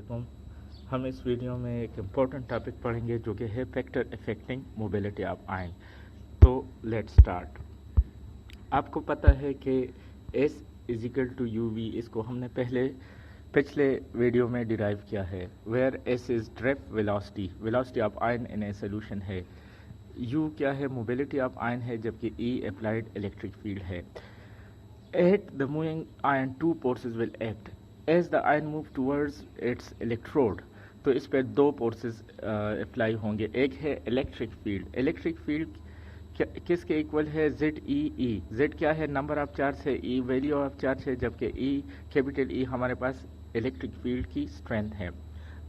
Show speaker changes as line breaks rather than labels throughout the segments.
वालेकुम। हम इस वीडियो में एक इम्पोर्टेंट टॉपिक पढ़ेंगे जो कि है factor affecting mobility of ion. तो लेट्स स्टार्ट। आपको पता है कि S इजिकल टू UV, इसको हमने पिछले वीडियो में डिराइव किया है, where S is drift velocity of ion in a solution है, U क्या है, मोबिलिटी ऑफ आयन है, जबकि E अप्लाइड इलेक्ट्रिक फील्ड है। At the moving ion, two forces will act. As the ion move towards its electrode, तो इस पर दो फोर्सेस अप्लाई होंगे। एक है इलेक्ट्रिक फील्ड किसके इक्वल है, ZEE। Z क्या है, नंबर ऑफ चार्ज है, E वैल्यू ऑफ चार्ज है, जबकि कैपिटल E हमारे पास इलेक्ट्रिक फील्ड की स्ट्रेंथ है।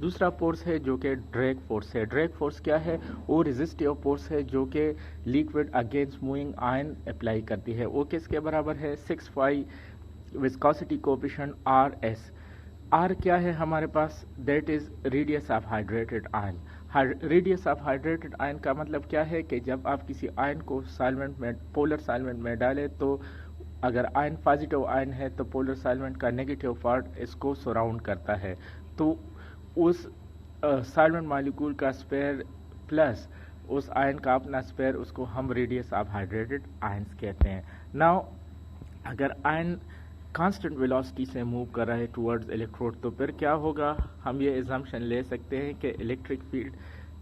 दूसरा फोर्स है जो कि ड्रैग फोर्स है। ड्रैग फोर्स क्या है, वो रेजिस्टिव फोर्स है जो कि liquid against moving ion apply करती है। वो किसके बराबर है, 6 विस्कोसिटी कोएफिशिएंट RS। R क्या है हमारे पास, that is radius of hydrated ion. Radius of hydrated ion का मतलब क्या है कि जब आप किसी आयन को सॉल्वेंट में, पोलर सॉल्वेंट में डालें, तो अगर आयन पॉजिटिव आयन है तो पोलर सॉल्वेंट का नेगेटिव पार्ट इसको सराउंड करता है, तो उस सॉल्वेंट मॉलिक्यूल का स्पेयर प्लस उस आयन का अपना स्पेयर, उसको हम रेडियस ऑफ हाइड्रेटेड आयंस कहते हैं। नाउ अगर आयन कांस्टेंट वेलोसिटी से मूव कर रहा है टुवर्ड्स इलेक्ट्रोड, तो फिर क्या होगा, हम ये एजम्पशन ले सकते हैं कि इलेक्ट्रिक फील्ड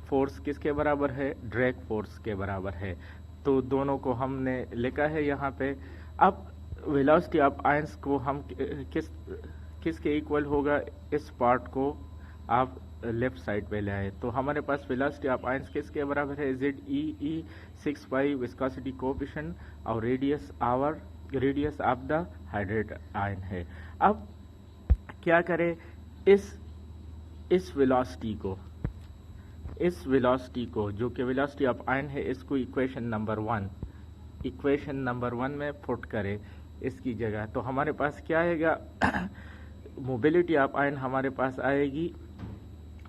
फोर्स किसके बराबर है, ड्रैग फोर्स के बराबर है। तो दोनों को हमने लिखा है यहाँ पे। अब वेलोसिटी ऑफ आयंस को हम किसके इक्वल होगा, इस पार्ट को आप लेफ्ट साइड पे ले आए, तो हमारे पास वेलोसिटी ऑफ आयंस किसके बराबर है, ZEE 6 विस्कोसिटी कोएफिशिएंट और radius of the hydrated ion है। अब क्या करें, इस वेलोसिटी को जो कि वेलोसिटी ऑफ आयन है, इसको इक्वेशन नंबर 1 में पुट करें इसकी जगह, तो हमारे पास क्या आएगा, मोबिलिटी ऑफ आयन हमारे पास आएगी,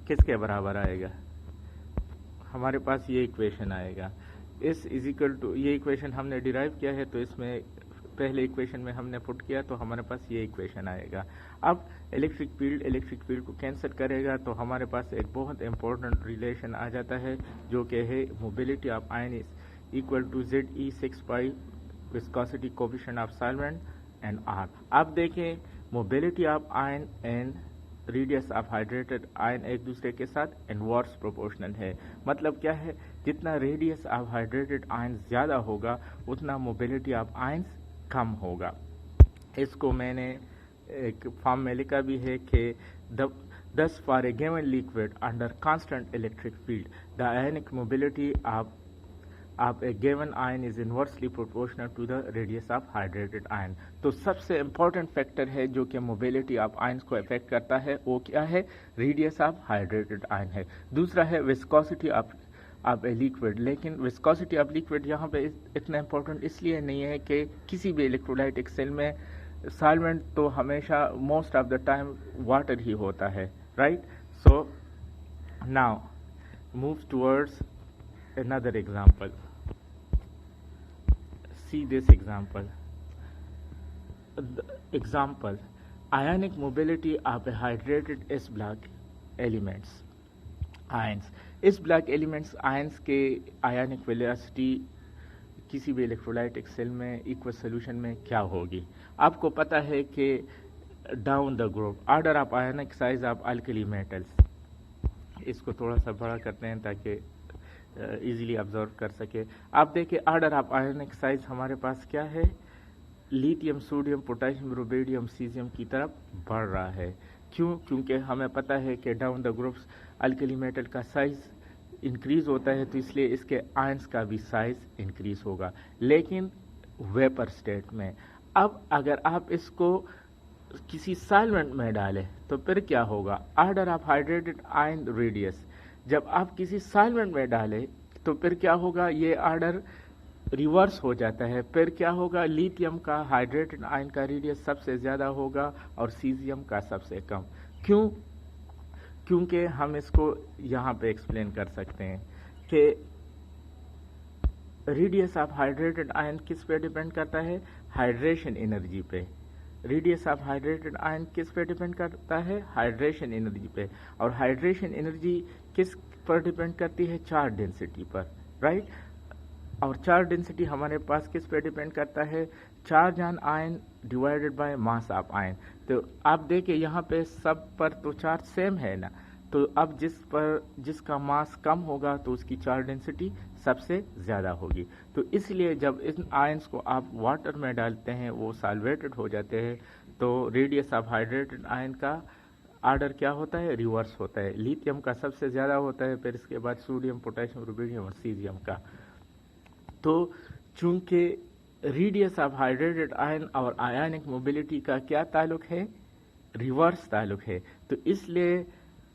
किसके बराबर आएगा, हमारे पास ये इक्वेशन आएगा। इस इजिकल टू, ये इक्वेशन हमने डिराइव किया है, तो इसमें पहले इक्वेशन में हमने पुट किया, तो हमारे पास ये इक्वेशन आएगा। अब इलेक्ट्रिक फील्ड को कैंसिल करेगा, तो हमारे पास एक बहुत इंपॉर्टेंट रिलेशन आ जाता है जो कि है mobility of ion is equal to ZE 6 viscosity coefficient of solvent and R। अब देखें, mobility of ion and radius of hydrated ion एक दूसरे के साथ इनवर्स प्रोपोर्शनल है। मतलब क्या है, जितना रेडियस ऑफ हाइड्रेटेड आयन ज्यादा होगा, उतना मोबिलिटी ऑफ आयंस कम होगा। इसको मैंने एक फॉर्म में लिखा भी है कि thus for a given liquid under constant electric field, the ionic mobility of a given ion is inversely proportional to the radius of hydrated ion। तो सबसे इम्पोर्टेंट फैक्टर है जो कि मोबिलिटी ऑफ आयंस को अफेक्ट करता है, वो क्या है, रेडियस ऑफ हाइड्रेटेड आयन है। दूसरा है विस्कोसिटी ऑफ ए लिक्विड। लेकिन विस्कोसिटी ऑफ लिक्विड यहाँ पे इतना इम्पोर्टेंट इसलिए नहीं है कि किसी भी इलेक्ट्रोलाइटिक सेल में सॉल्वेंट तो हमेशा most of the time water ही होता है, right. So now move towards another example. See this example. The example, ionic mobility of a hydrated S block elements ions। इस ब्लॉक एलिमेंट्स आयंस के आयनिक velocity किसी भी electrolytic cell में equal solution में क्या होगी। आपको पता है कि down the group order of ionic size of alkali metals, इसको थोड़ा सा बड़ा करते हैं ताकि इजीली ऑब्जर्व कर सके। आप देखिए, ऑर्डर ऑफ आयनिक साइज हमारे पास क्या है, lithium, sodium, potassium, rubidium, caesium की तरफ बढ़ रहा है। क्यों, क्योंकि हमें पता है कि down the groups alkali metal का साइज इंक्रीज होता है, तो इसलिए इसके आयंस का भी साइज इंक्रीज होगा, लेकिन वेपर स्टेट में। अब अगर आप इसको किसी सॉल्वेंट में डालें तो फिर क्या होगा, order of hydrated ion radius, जब आप किसी सॉल्वेंट में डालें तो फिर क्या होगा, ये ऑर्डर रिवर्स हो जाता है। फिर क्या होगा, लिथियम का हाइड्रेटेड आयन का रेडियस सबसे ज्यादा होगा और सीजियम का सबसे कम। क्यों, क्योंकि हम इसको यहाँ पे एक्सप्लेन कर सकते हैं कि रेडियस ऑफ हाइड्रेटेड आयन किस पे डिपेंड करता है, हाइड्रेशन एनर्जी पे। रेडियस ऑफ हाइड्रेटेड आयन किस पे डिपेंड करता है? हाइड्रेशन एनर्जी पे। और हाइड्रेशन एनर्जी किस पर डिपेंड करती है? चार्ज डेंसिटी पर, राइट। और चार्ज डेंसिटी हमारे पास किस पे डिपेंड करता है? Charge on ion divided by mass of ion. तो आप देखिए यहाँ पे सब पर तो चार्ज सेम है ना, तो अब जिसका मास कम होगा तो उसकी चार्ज डेंसिटी सबसे ज़्यादा होगी। तो इसलिए जब इन आयंस को आप वाटर में डालते हैं वो सॉल्वेटेड हो जाते हैं, तो रेडियस ऑफ हाइड्रेटेड आयन का आर्डर क्या होता है? रिवर्स होता है। लिथियम का सबसे ज़्यादा होता है, फिर इसके बाद सोडियम, पोटेशियम, रुबिडियम और सीजियम का। तो चूंकि रेडियस ऑफ हाइड्रेटेड आयन और आयनिक मोबिलिटी का क्या ताल्लुक है? रिवर्स ताल्लुक है। तो इसलिए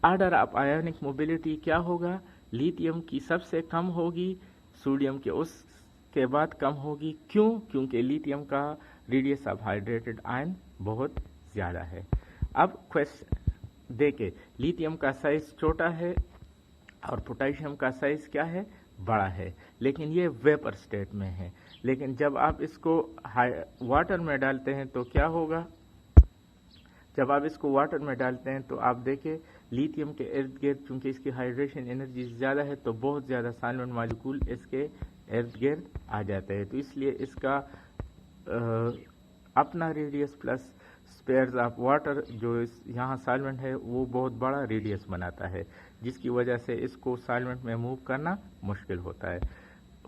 आर्डर ऑफ आयनिक मोबिलिटी क्या होगा? लिथियम की सबसे कम होगी, सोडियम के उसके बाद कम होगी। क्यों? क्योंकि लिथियम का रेडियस ऑफ हाइड्रेटेड आयन बहुत ज़्यादा है। अब क्वेश्चन देखें, लिथियम का साइज छोटा है और पोटेशियम का साइज क्या है? बड़ा है, लेकिन ये वेपर स्टेट में है। लेकिन जब आप इसको वाटर में डालते हैं तो क्या होगा? जब आप इसको वाटर में डालते हैं तो आप देखें लिथियम के इर्द गिर्द, चूंकि इसकी हाइड्रेशन एनर्जी ज़्यादा है तो बहुत ज़्यादा सॉल्वेंट मॉलिक्यूल इसके इर्द गिर्द आ जाते हैं। तो इसलिए इसका अपना radius plus spheres of water जो यहाँ सॉल्वेंट है वो बहुत बड़ा रेडियस बनाता है, जिसकी वजह से इसको सॉल्वेंट में मूव करना मुश्किल होता है।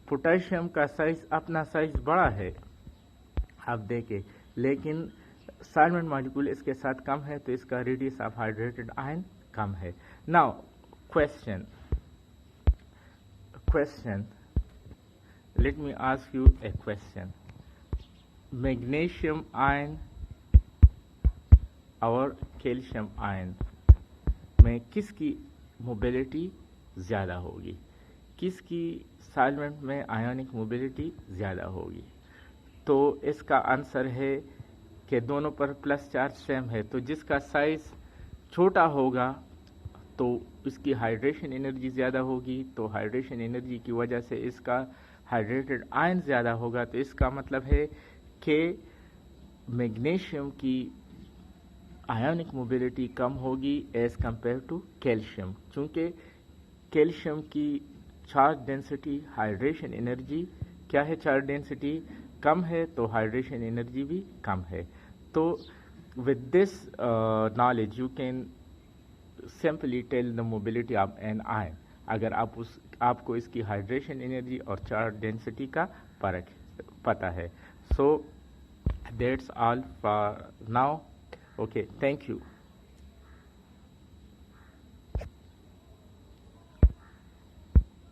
पोटेशियम का साइज अपना साइज बड़ा है आप देखें, लेकिन सॉल्वेंट मॉलिक्यूल इसके साथ कम है, तो इसका रेडियस ऑफ हाइड्रेटेड आयन कम है। Now question, let me ask U A question. Magnesium ion और कैल्शियम आयन में किसकी मोबिलिटी ज़्यादा होगी? किसकी सॉल्वेंट में आयोनिक मोबिलिटी ज़्यादा होगी? तो इसका आंसर है कि दोनों पर प्लस चार्ज सेम है, तो जिसका साइज छोटा होगा तो इसकी हाइड्रेशन एनर्जी ज़्यादा होगी, तो हाइड्रेशन एनर्जी की वजह से इसका हाइड्रेटेड आयन ज़्यादा होगा। तो इसका मतलब है कि मैग्नीशियम की आयोनिक मोबिलिटी कम होगी एज कंपेयर टू कैल्शियम, क्योंकि कैल्शियम की चार्ज डेंसिटी, हाइड्रेशन एनर्जी क्या है? चार्ज डेंसिटी कम है, तो हाइड्रेशन एनर्जी भी कम है। तो with this knowledge you can simply tell the mobility of an ion, अगर आपको इसकी हाइड्रेशन एनर्जी और चार्ज डेंसिटी का फर्क पता है। So that's all for now. Okay, thank you.